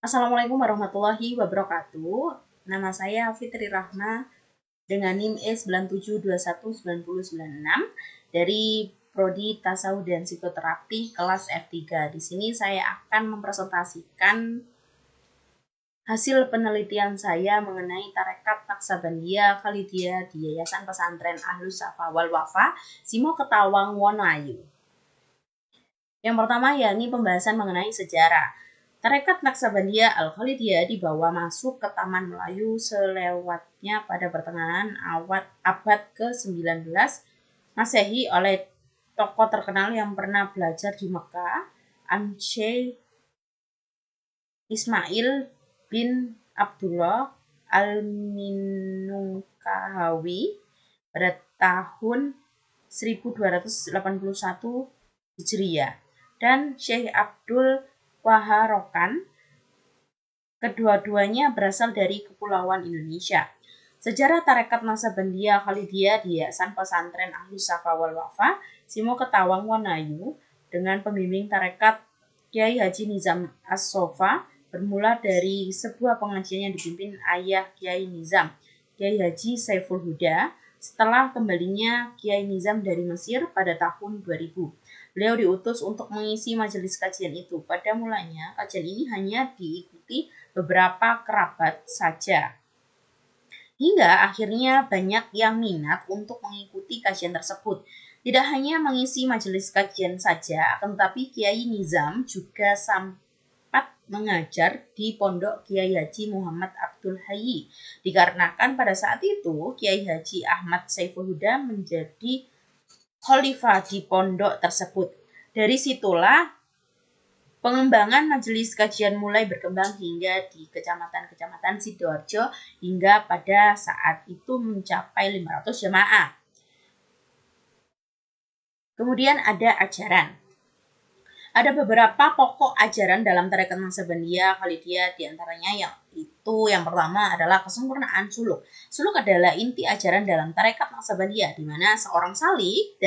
Assalamualaikum warahmatullahi wabarakatuh. Nama saya Fitri Rahma dengan NIM E97219096 dari Prodi Tasawuf dan Psikoterapi kelas F3. Di sini saya akan mempresentasikan hasil penelitian saya mengenai Tarekat Naksabandia Khalidiyah di Yayasan Pesantren Ahlus Safa wal Wafa, Simo Ketawang, Wonoayu. Yang pertama yakni pembahasan mengenai sejarah. Tarekat Naksabandia Al-Khalidiyah dibawa masuk ke Taman Melayu selewatnya pada pertengahan abad ke-19 Masehi oleh tokoh terkenal yang pernah belajar di Mekah, Syekh Ismail bin Abdullah Al-Minungkahawi pada tahun 1281 Hijriah dan Syekh Abdul Waharokan. Kedua-duanya berasal dari Kepulauan Indonesia. Sejarah Tarekat Naksabandia Khalidiyah di Yayasan Pesantren Ahlus Safa wal Wafa, Simo Ketawang, Wonoayu dengan pembimbing Tarekat Kyai Haji Nizam As-Sofa bermula dari sebuah pengajian yang dipimpin ayah Kyai Nizam, Kyai Haji Saiful Huda, setelah kembalinya Kyai Nizam dari Mesir pada tahun 2000. Beliau diutus untuk mengisi majelis kajian itu. Pada mulanya, kajian ini hanya diikuti beberapa kerabat saja. Hingga akhirnya banyak yang minat untuk mengikuti kajian tersebut. Tidak hanya mengisi majelis kajian saja, akan tetapi Kyai Nizam juga sempat mengajar di Pondok Kyai Haji Muhammad Abdul Hayy. Dikarenakan pada saat itu Kyai Haji Ahmad Saiful Huda menjadi khalifah di pondok tersebut. Dari situlah pengembangan majelis kajian mulai berkembang hingga di kecamatan-kecamatan Sidoarjo hingga pada saat itu mencapai 500 jemaah. Kemudian ada ajaran. Ada beberapa pokok ajaran dalam Tarekat Naksabandia Khalidiyah, diantaranya yang pertama adalah kesempurnaan suluk. Suluk adalah inti ajaran dalam Tarekat Naksabandia, di mana seorang salik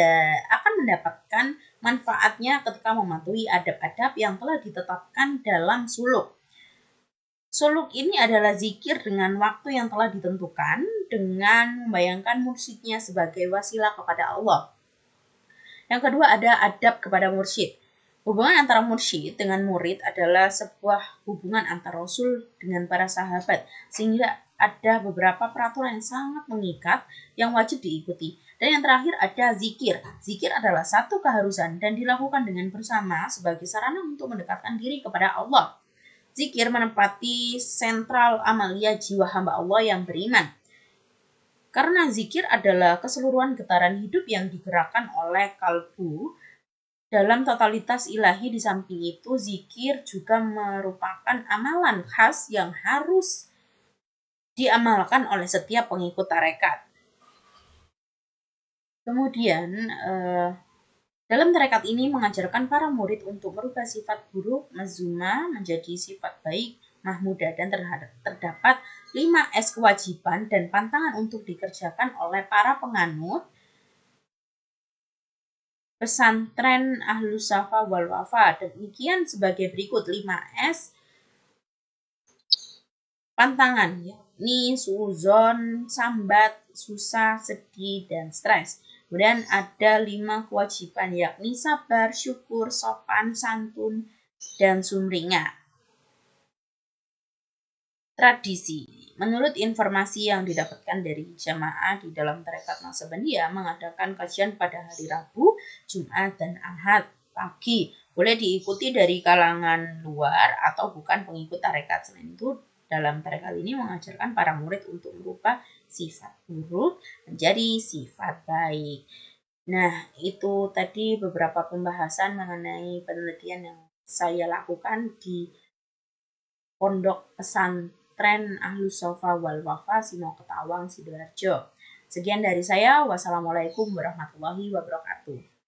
akan mendapatkan manfaatnya ketika mematuhi adab-adab yang telah ditetapkan dalam suluk. Suluk ini adalah zikir dengan waktu yang telah ditentukan dengan membayangkan mursyidnya sebagai wasilah kepada Allah. Yang kedua ada adab kepada mursyid. Hubungan antara mursyid dengan murid adalah sebuah hubungan antara Rasul dengan para sahabat, sehingga ada beberapa peraturan yang sangat mengikat yang wajib diikuti. Dan yang terakhir ada zikir. Zikir adalah satu keharusan dan dilakukan dengan bersama sebagai sarana untuk mendekatkan diri kepada Allah. Zikir menempati sentral amalia jiwa hamba Allah yang beriman. Karena zikir adalah keseluruhan getaran hidup yang digerakkan oleh kalbu dalam totalitas ilahi. Di samping itu, zikir juga merupakan amalan khas yang harus diamalkan oleh setiap pengikut tarekat. Kemudian, dalam tarekat ini mengajarkan para murid untuk merubah sifat buruk mazmumah menjadi sifat baik mahmudah, dan terdapat 5S kewajiban dan pantangan untuk dikerjakan oleh para penganut Pesantren Ahlus Safa wal Wafa. Demikian sebagai berikut 5S pantangan, yakni suzon, sambat, susah, sedih, dan stres. Kemudian ada 5 kewajiban, yakni sabar, syukur, sopan, santun, dan sumringah. Tradisi. Menurut informasi yang didapatkan dari jamaah di dalam Tarekat Naksabandia, mengadakan kajian pada hari Rabu, Jumat, dan Ahad pagi. Boleh diikuti dari kalangan luar atau bukan pengikut tarekat. Selain itu, dalam tarekat ini mengajarkan para murid untuk merubah sifat buruk menjadi sifat baik. Nah, itu tadi beberapa pembahasan mengenai penelitian yang saya lakukan di Pondok Pesantren Ahlus Safa wal Wafa, Simo Ketawang, Sidoarjo. Sekian dari saya. Wassalamualaikum warahmatullahi wabarakatuh.